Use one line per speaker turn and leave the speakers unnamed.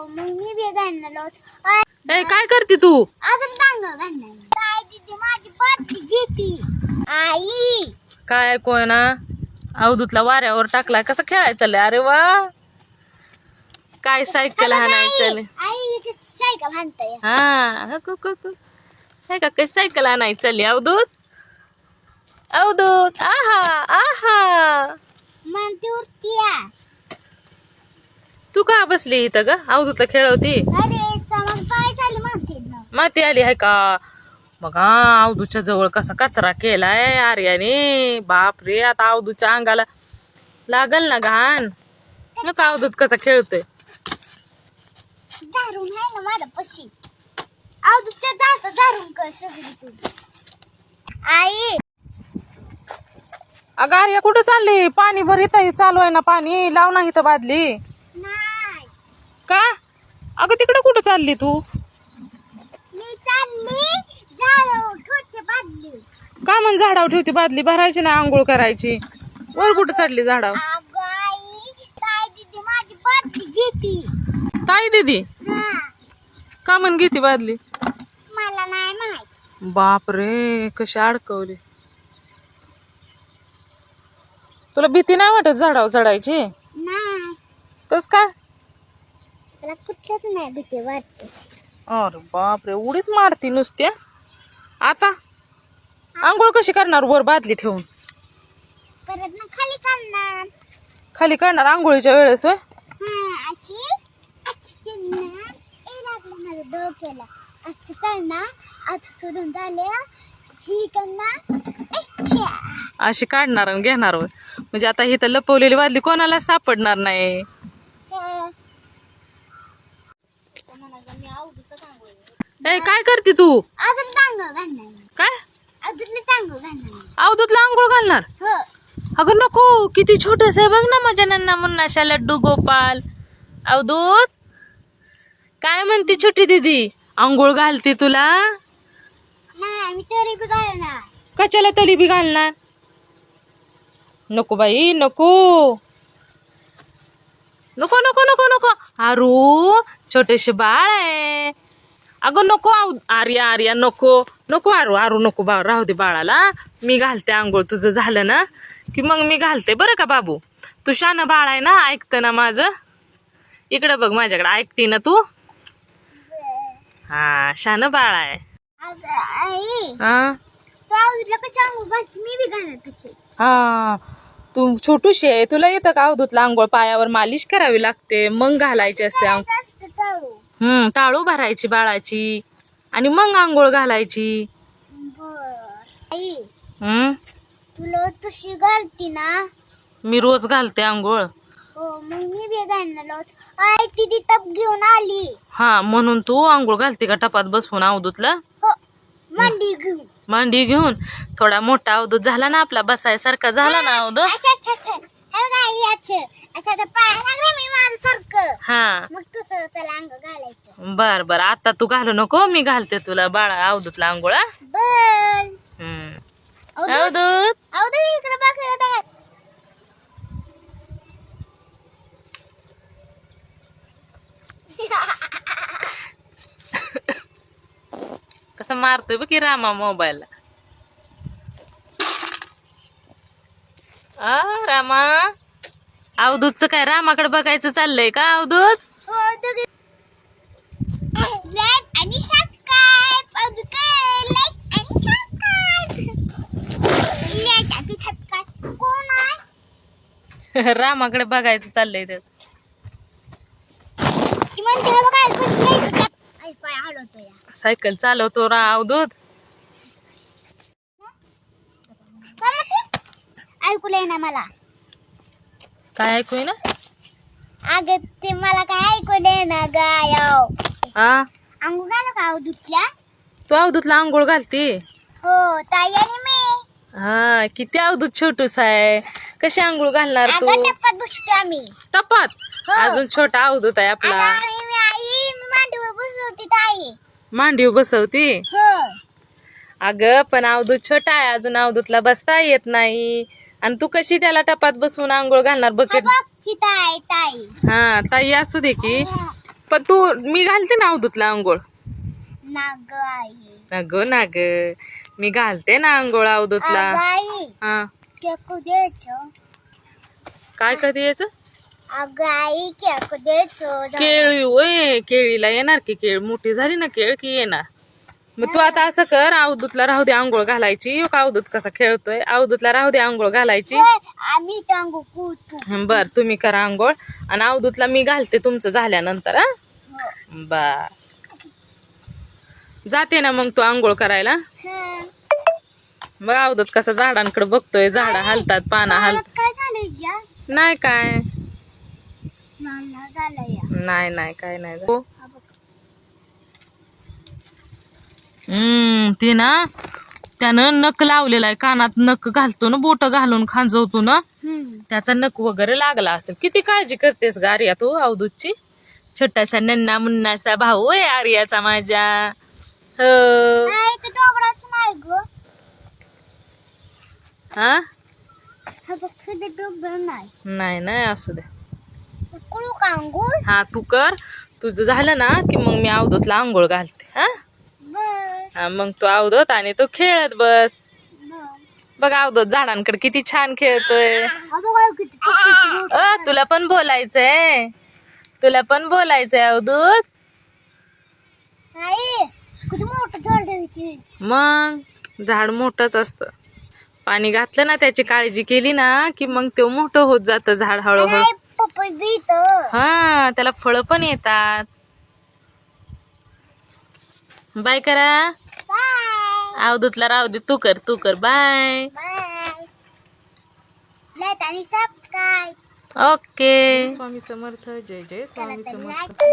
मग मी बी घालणार.
ए काय करते तू?
अजून टांग घालणार. ताई दीदी माझी पाठी जीती. आई
काय कोय ना अवधूतला वाऱ्यावर टाकलाय. कसं खेळायचं चाललंय? अरे वा, काय सायकल आणायचं.
आई इथे सायकल हाणताय.
हा काय का कशी सायकल आणायची चालली अवधूत? अवधूत आहा आहा,
मन ती उरतीया.
तू का बसली इथं ग? अवधूतला खेळवती.
अरे चमक पाय चालली म्हणते ना.
माती आली आहे का? बघा अवधूच्या जवळ कसा कचरा केलाय आर्याने. बाप रे, आता अवधूच्या अंगाला लागल ना घाण. नका अवधूत कसा खेळतोय.
दारून आहे ना माझ्या पशी. अवधूतच्या दात दारून कर सगळी तुझी. आई
अगं आर्या कुठं चालली? पाणी भरीत चालू आहे ना पाणी. लाव नाही तर बादली.
नाही
का? अगं तिकडे कुठं चालली तू?
मी चालली झाडू ठोके बादली.
का म्हण झाडावर ठेवती बादली? भरायची ना आंघोळ करायची. वर कुठं चढली झाडावर?
अगं आई ताई दीदी माझी पाठी जीती.
ताई दीदी
हा
का म्हण घेती बादली?
मला नाही माहित.
बाप रे, कशी अडकवली. तुला भीती नाही वाटत झाडावर चढायची?
नाही
कस काय?
मला कुठल्याच नाही भीती वाटते.
अरे बाप रे, उडीच मारती नुसत्या. आता आंघोळ कशी करणार वर बादली ठेवून?
परत ना खाली काढणार.
खाली काढणार आंघोळीच्या वेळेस? होय.
हा अशी अशी चिन्ह ए लागलं माझ्या डोक्याला. असं करणार. आता सोडून झाले ही करणार. अच्छा
अशी काढणार आणि घेणार होय. म्हणजे आता ही तर लपवलेली बादली कोणाला सापडणार नाही. ए काय करते तू?
अजून टांग घालणार.
काय
अजून टांग घालणार.
अवधूतला आंघोळ घालणार?
हो
अगं नको, किती छोटस आहे बघ ना माझ्या नन्ना मुन्नाशा लड्डू गोपाल. अवधूत काय म्हणते छोटी दीदी? आंघोळ घालते तुला?
नाही मी तरी बी घालणार.
कशाला तरी बी घालणार? नको बाई नको नको नको नको नको. आरू छोटेसे बाळ आहे. अगं नको आर्या आर्या नको नको. आरू आरू नको बाळ, राहू दे बाळाला. मी घालते आंघोळ. तुझं झालं ना की मग मी घालते बरं का बाबू. तू शान बाळ आहे ना, ऐकतं ना माझं. इकडं बघ माझ्याकडे, ऐकते ना तू? हा शान बाळ आहे.
आई
हा
तू आवडलं का चांगू घालते मी बी घालणार तशी.
हा तू छोटूशी आहे, तुला येतं का अवधूतला आंघोळ? पायावर मालिश करावी लागते मग घालायची असते.
जास्त टाळू.
टाळू भरायची बाळाची आणि मग आंघोळ घालायची.
बर आई
हम्म
तुला तशी घालती ना?
मी रोज घालते आंघोळ.
हो मग मी बी घालणार. आई ती टप घेऊन आली.
हा म्हणून तू आंघोळ घालते का टपात बसवून अवधूतला?
हो मांडी घेऊन.
मांडी घेऊन. थोडा मोठा अवधूत झाला ना आपला, बसायसारखा झाला ना अवधूत.
अच्छा अच्छा अच्छा हे बघा आई अच्छा पाय लागले मी माझं सारखं.
हा
मग तसं त्याला अंग घालायचं.
बर बर, आता तू घालू नको, मी घालते तुला बाळा अवधूतला आंघोळ.
बर
अवधूत
अवधूत इकडे बघ.
कसं मारतोय बघ की रामा मोबाईलला. रामा अवधूतचं काय रामाकडे बघायचं चाललंय का अवधूत?
लाईक आणि सबस्क्राइब. लाईक आणि सबस्क्राइब. कोण आहे?
रामाकडे बघायचं चाललंय त्याच.
ती म्हणते बघा आई पाय हलवतोय.
सायकल चालवतो अवधूत.
ऐकू ना मला.
काय ऐकू ना?
अगं ते मला काय ऐकू ना गायव.
हा
अंगू घाला का अवधूतल्या?
तू अवधूतला आंघोळ घालते?
हो ताई आणि मी.
हा किती अवधूत छोटूस आहे. कशी आंघोळ घालणार तू?
अगं टप्प्यात बसतो आम्ही.
टपात?
हो.
अजून छोटा अवधूत आहे आपला.
आई मी मांडीवर बसवते ताई.
मांडीव बसवती?
हो
अगं पण अवधूत छोटा आहे अजून, अवधूतला बसता येत नाही. आणि तू कशी त्याला टपात बसवून आंघोळ घालणार? बकेट.
बघ की ताई ताई.
हा ताई असू दे की, पण मी घालते ना अवधूतला आंघोळ.
नाग आई
अगं ना ग, मी घालते ना आंघोळ अवधूतला.
आई
हा
केक द्यायचं.
काय कधी यायचं?
अगं आई केक द्यायचं.
केळी होय, केळीला येणार की, केळ मोठी झाली ना केळ की येणार. मग तू आता असं कर, अवधूतला राहू दे आंघोळ घालायची. का अवधूत कसा खेळतोय, अवधूतला राहू दे आंघोळ घालायची.
आम्ही टांगू कुठू.
बर तुम्ही करा आंघोळ आणि अवधूतला मी घालते तुमचं झाल्यानंतर. हा बर जाते ना मग तू आंघोळ करायला. बघ अवधूत कसा झाडांकडे बघतोय, झाडं हलतात, पानं हलतात.
काय झालं ज्या
नाही काय
झालं
नाही नाही काय नाही. ते ना त्यानं नख लावलेला आहे, कानात नख घालतो ना, बोट घालून खांजवतो ना, त्याचा नख वगैरे लागला असेल. किती काळजी करतेस ग आर्या तू अवधूतची. छोटासा नन्ना मुन्नासा भाऊ आहे आर्याचा माझ्या. हो
नाही ग.
हा
नाही
नाही नाही असू दे.
आंघोळ
हा तू कर, तुझं झालं ना की मग मी अवधूतला आंघोळ घालते. हा मग तू अवधूत आणि तू खेळत बस. बघ अवधूत झाडांकडे किती छान खेळतोय. तुला पण बोलायचंय, तुला पण बोलायचंय अवधूत. मग झाड मोठंच असतं, पाणी घातलं ना, त्याची काळजी केली ना की मग ते मोठं होत जातं झाड हळूहळू. हा त्याला फळं पण येतात. बाय करा अवधूतला राहू दे, तू कर बाय. ओके. स्वामी समर्थ. जय जय स्वामी समर्थ.